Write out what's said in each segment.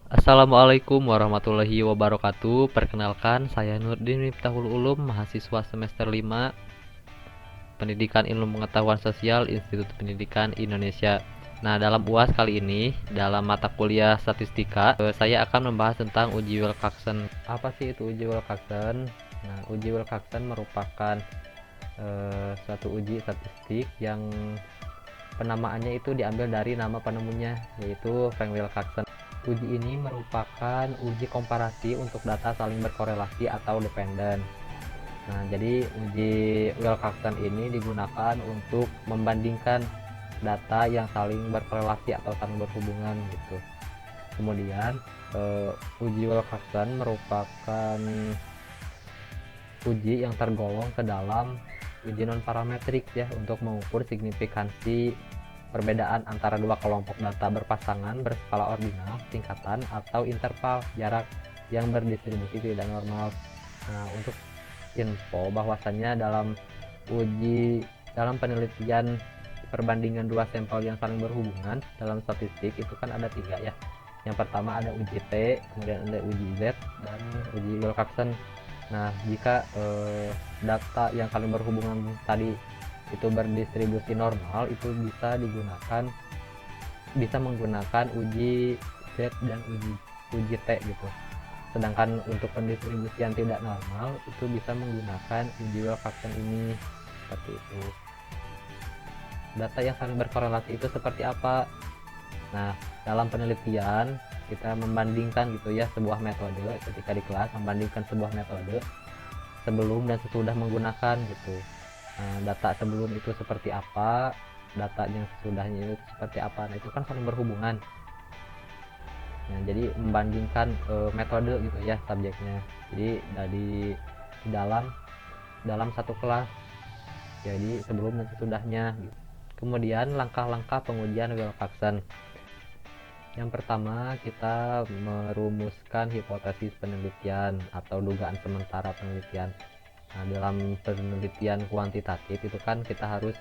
Assalamualaikum warahmatullahi wabarakatuh. Perkenalkan, saya Nurdin Miftahul Ulum, mahasiswa semester 5 Pendidikan Ilmu Pengetahuan Sosial Institut Pendidikan Indonesia. Nah, dalam UAS kali ini, dalam mata kuliah statistika, saya akan membahas tentang uji Wilcoxon. Apa sih itu uji Wilcoxon? Nah, uji Wilcoxon merupakan suatu uji statistik yang penamaannya itu diambil dari nama penemunya, yaitu Frank Wilcoxon. Uji ini merupakan uji komparasi untuk data saling berkorelasi atau dependen. Nah, jadi uji Wilcoxon ini digunakan untuk membandingkan data yang saling berkorelasi atau saling berhubungan gitu. Kemudian uji Wilcoxon merupakan uji yang tergolong ke dalam uji non parametrik ya, untuk mengukur signifikansi perbedaan antara dua kelompok data berpasangan berskala ordinal, tingkatan, atau interval jarak yang berdistribusi tidak normal. Nah, untuk info bahwasannya dalam penelitian perbandingan dua sampel yang saling berhubungan dalam statistik itu kan ada tiga ya. Yang pertama ada uji T, kemudian ada uji Z, dan uji Wilcoxon. Nah, jika data yang saling berhubungan tadi itu berdistribusi normal, itu bisa menggunakan uji Z dan uji T gitu. Sedangkan untuk pendistribusian tidak normal itu bisa menggunakan uji Wilcoxon ini. Seperti itu. Data yang saling berkorelasi itu seperti apa? Nah, dalam penelitian kita membandingkan gitu ya sebuah metode, ketika di kelas membandingkan sebuah metode sebelum dan sesudah menggunakan gitu. Nah, data sebelum itu seperti apa, data yang sesudahnya itu seperti apa. Nah, itu kan saling berhubungan. Nah, jadi membandingkan metode gitu ya subjeknya. Jadi dari dalam satu kelas. Jadi sebelum dan sesudahnya gitu. Kemudian langkah-langkah pengujian Wilcoxon. Yang pertama, kita merumuskan hipotesis penelitian atau dugaan sementara penelitian. Nah, dalam penelitian kuantitatif itu kan kita harus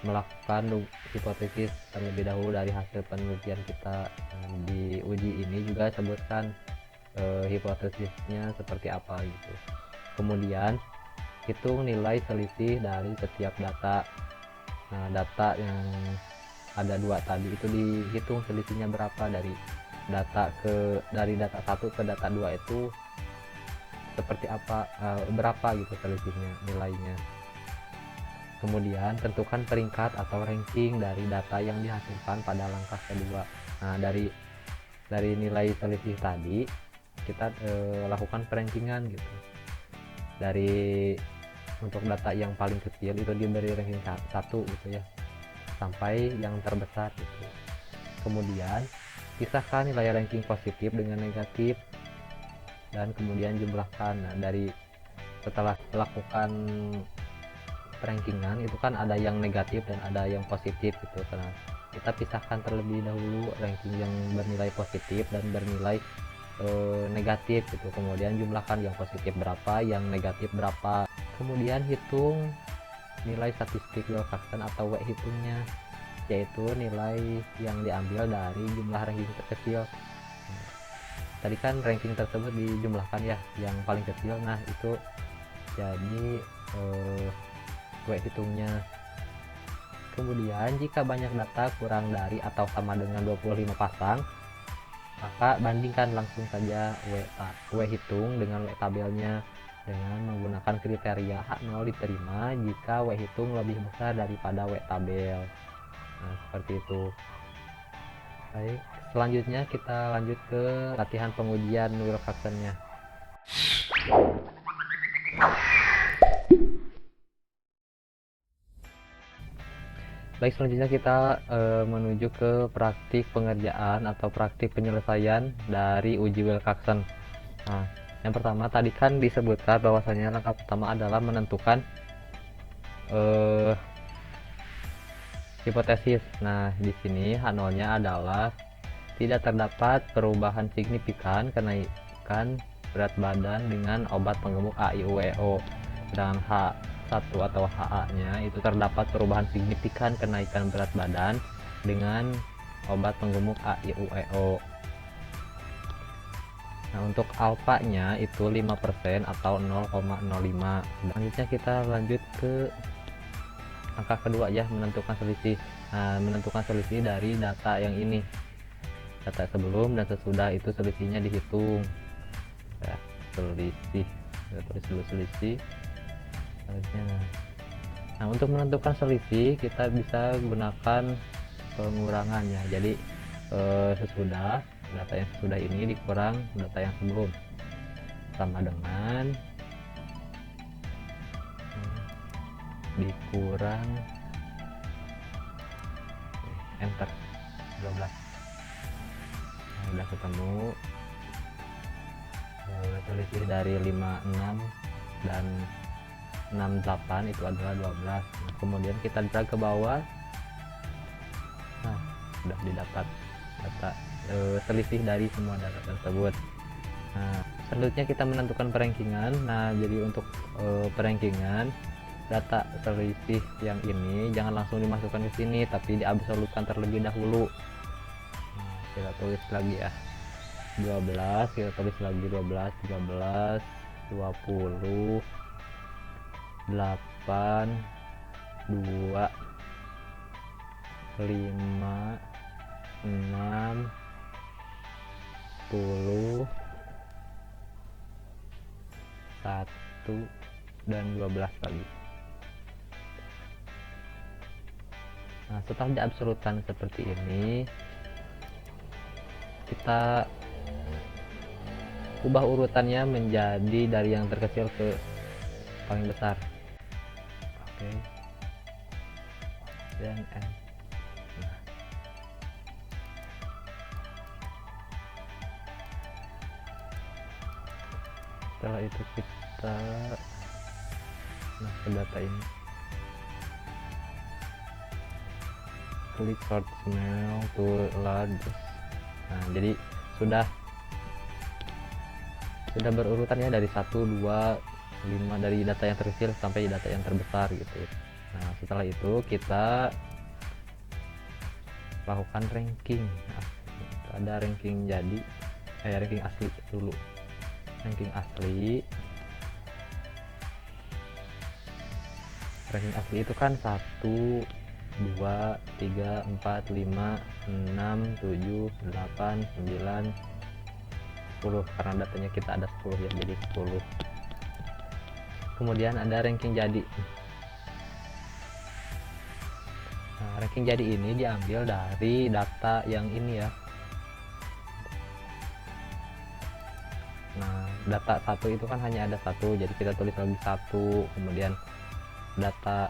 melakukan hipotesis terlebih dahulu dari hasil penelitian kita. Di uji ini juga sebutkan hipotesisnya seperti apa gitu. Kemudian hitung nilai selisih dari setiap data. Nah, data yang ada dua tadi itu dihitung selisihnya berapa dari data 1 ke data 2 itu seperti apa, berapa gitu selisihnya nilainya. Kemudian tentukan peringkat atau ranking dari data yang dihasilkan pada langkah kedua. Nah, dari nilai selisih tadi kita lakukan perankingan gitu. Untuk data yang paling kecil itu diberi ranking 1 gitu ya, sampai yang terbesar gitu. Kemudian pisahkan nilai ranking positif dengan negatif dan kemudian jumlahkan. Nah, setelah melakukan rankingan itu kan ada yang negatif dan ada yang positif gitu. Karena kita pisahkan terlebih dahulu ranking yang bernilai positif dan bernilai negatif gitu. Kemudian jumlahkan yang positif berapa, yang negatif berapa. Kemudian hitung nilai statistik Wilcoxon atau W hitungnya, yaitu nilai yang diambil dari jumlah ranking terkecil. Tadi kan ranking tersebut dijumlahkan ya, yang paling kecil. Nah, itu jadi W hitungnya. Kemudian jika banyak data kurang dari atau sama dengan 25 pasang, maka bandingkan langsung saja W hitung dengan W tabelnya dengan menggunakan kriteria H0 diterima jika W hitung lebih besar daripada W tabel. Nah, seperti itu. Baik, selanjutnya kita lanjut ke latihan pengujian Wilcoxon-nya. Baik, selanjutnya kita menuju ke praktik pengerjaan atau praktik penyelesaian dari uji Wilcoxon. Nah, yang pertama tadi kan disebutkan bahwasanya langkah pertama adalah menentukan hipotesis. Nah, di sini H0-nya adalah tidak terdapat perubahan signifikan kenaikan berat badan dengan obat penggemuk AIUEO. Sedangkan H1 atau HA-nya itu terdapat perubahan signifikan kenaikan berat badan dengan obat penggemuk AIUEO. Nah, untuk alfanya itu 5% atau 0,05. Selanjutnya kita lanjut ke angka kedua ya, menentukan selisih. Nah, menentukan selisih dari data yang ini. Data sebelum dan sesudah itu selisihnya dihitung. Ya, selisih. Kita tulis dulu selisih. Nah, untuk menentukan selisih kita bisa gunakan pengurangannya. Jadi sesudah data yang sesudah ini dikurang data yang sebelum, sama dengan dikurang enter 12. Nah, udah ketemu selisih dari 56 dan 68 itu adalah 12. Nah, kemudian kita drag ke bawah. Nah, sudah didapat data selisih dari semua data tersebut. Nah, selanjutnya kita menentukan perankingan. Nah, jadi untuk perankingan data selisih yang ini jangan langsung dimasukkan ke sini, tapi diabsolutkan terlebih dahulu. Nah, kita tulis lagi ya 12, kita tulis lagi 12, 13, 20, 8, 2, 5, 6, 10, 1, dan 12 lagi. Nah, setelah diabsolutkan seperti ini, kita ubah urutannya menjadi dari yang terkecil ke paling besar. Oke. Dan N. Nah. Setelah itu kita ke data ini, klik sort small to largest. Nah, jadi sudah berurutannya dari 1, 2, 5 dari data yang terkecil sampai data yang terbesar gitu. Nah, setelah itu kita lakukan ranking. Nah, ada ranking jadi ranking asli dulu. Ranking asli itu kan 1, 2, 3, 4, 5, 6, 7, 8, 9, 10, karena datanya kita ada 10 ya, jadi 10. Kemudian ada ranking jadi. Nah, ranking jadi ini diambil dari data yang ini ya. Nah, data 1 itu kan hanya ada 1, jadi kita tulis lagi 1. Kemudian data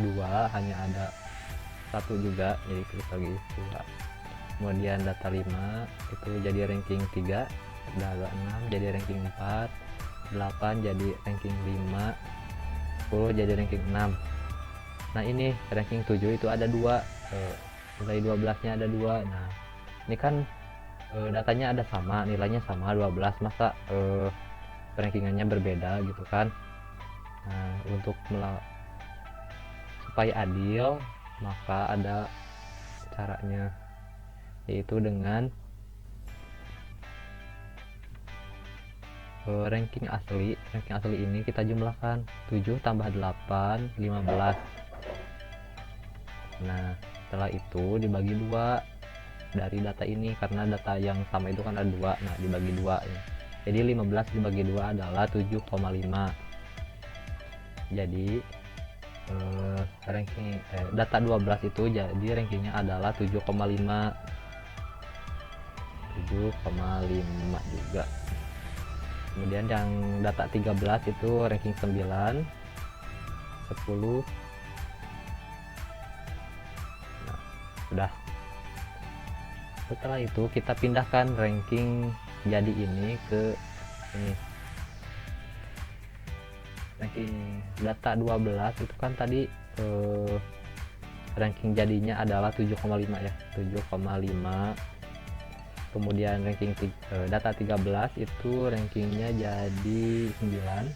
2 hanya ada 1 juga, jadi tulis lagi 2. Kemudian data 5 itu jadi ranking 3, data 6 jadi ranking 4, 8 jadi ranking 5, 10 jadi ranking 6. Nah, ini ranking 7 itu ada 2, nilai 12 nya ada 2. Nah, ini kan datanya ada sama, nilainya sama 12, masa rankingannya berbeda gitu kan. Nah, untuk supaya adil maka ada caranya, yaitu dengan ranking asli ini kita jumlahkan 7 tambah 8, 15. Nah, setelah itu dibagi 2 dari data ini, karena data yang sama itu kan ada 2. Nah, dibagi 2 ya. Jadi 15 dibagi 2 adalah 7,5. Jadi ranking data 12 itu jadi rankingnya adalah 7,5 juga. Kemudian yang data 13 itu ranking 9, 10. Nah, sudah. Setelah itu kita pindahkan ranking jadi ini ke ini. Ranking data 12 itu kan tadi ranking jadinya adalah 7,5 ya, 7,5. Kemudian ranking data 13 itu rankingnya jadi 9,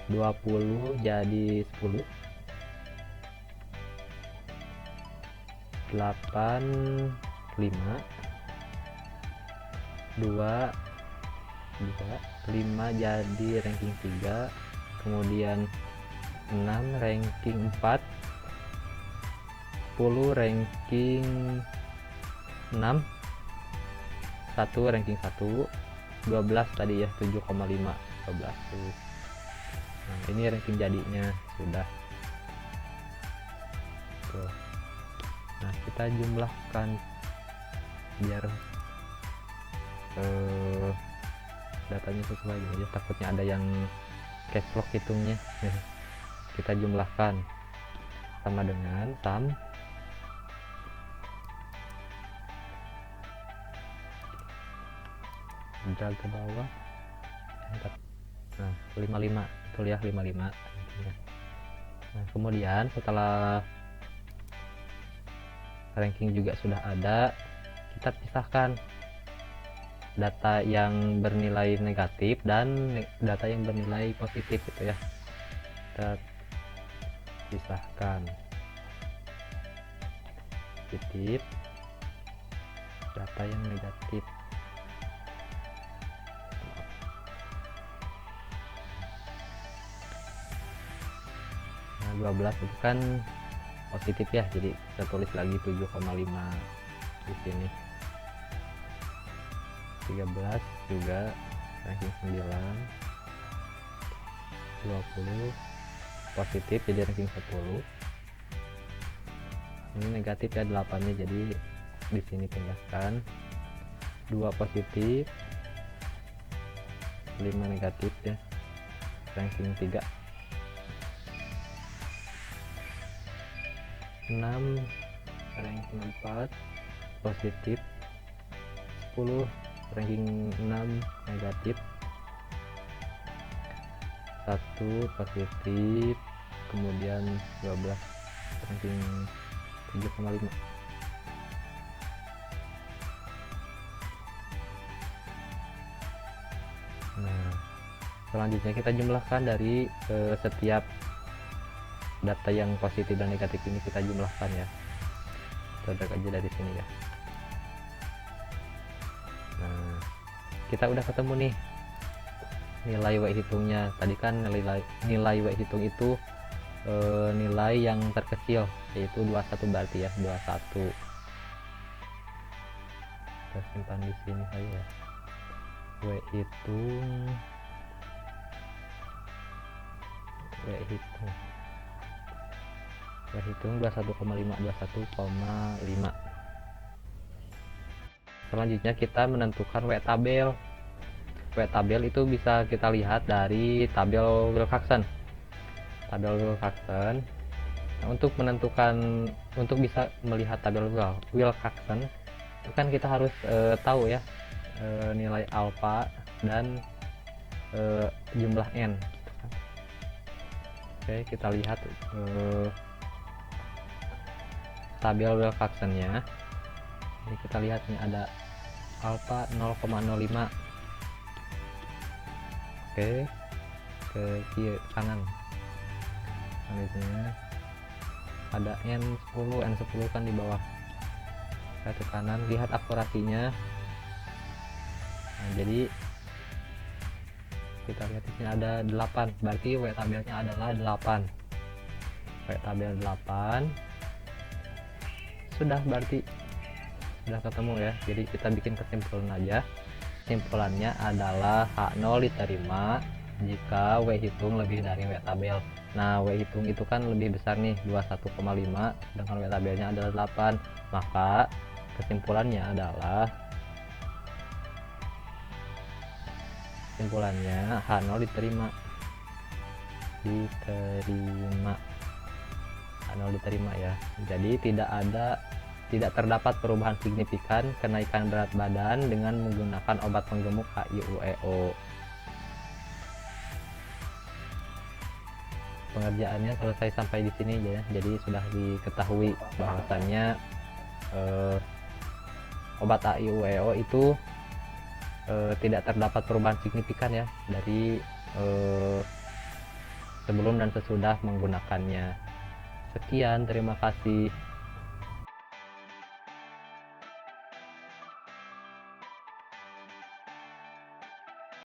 20 jadi 10, 8, 5, 2, 2, 5 jadi ranking 3, kemudian 6 ranking 4, 10 ranking 6, 1 ranking 1, 12 tadi ya 7,5, 12 tuh. Nah ini ranking jadinya sudah tuh. Nah kita jumlahkan biar datanya sesuai ya, takutnya ada yang cashflow hitungnya. Kita jumlahkan sama dengan sum drag ke bawah. Nah 55 betul ya, 55. Nah kemudian setelah ranking juga sudah ada, kita pisahkan data yang bernilai negatif dan data yang bernilai positif gitu ya. Kita pisahkan positif, data yang negatif. Nah 12 itu kan positif ya, jadi kita tulis lagi 7,5 di sini. 13 juga ranking 9, 20 positif jadi ranking 10. Ini negatif ya 8 nya, jadi di sini pindahkan 2 positif, 5 negatif ya, ranking 3. 6 ranking 4 positif, 10 ranking 6 negatif, 1 positif, kemudian 12 ranking 7,5. Nah selanjutnya kita jumlahkan dari setiap data yang positif dan negatif ini, kita jumlahkan ya. Kita drag aja dari sini ya. Nah kita udah ketemu nih nilai W hitungnya. Tadi kan nilai W hitung itu nilai yang terkecil, yaitu 21 berarti ya, 21. Kita simpan di sini saja. W hitung 21,5, 21,5. Selanjutnya kita menentukan W tabel. W tabel itu bisa kita lihat dari tabel Wilcoxon. Nah, untuk bisa melihat tabel Wilcoxon itu kan kita harus tahu ya nilai alfa dan jumlah n. Oke, kita lihat tabel Wilcoxon-nya. Ini kita lihat nih ada alfa 0,05. Oke, ke kiri kanan. Selanjutnya ada N10 kan di bawah. Kita ke kanan, lihat akurasinya. Nah, jadi kita lihat di sini ada 8, berarti W tabelnya adalah 8. W tabel 8 sudah, berarti sudah ketemu ya. Jadi kita bikin kesimpulan aja. Kesimpulannya adalah H0 diterima jika W hitung lebih dari W tabel. Nah W hitung itu kan lebih besar nih, 21,5, sedangkan W tabelnya adalah 8. Maka kesimpulannya adalah H0 diterima. H0 diterima ya. Jadi tidak terdapat perubahan signifikan kenaikan berat badan dengan menggunakan obat penggemuk HIUEO. Pengerjaannya selesai sampai di sini ya. Jadi sudah diketahui bahwasannya obat HIUEO itu tidak terdapat perubahan signifikan ya dari sebelum dan sesudah menggunakannya. Sekian, terima kasih.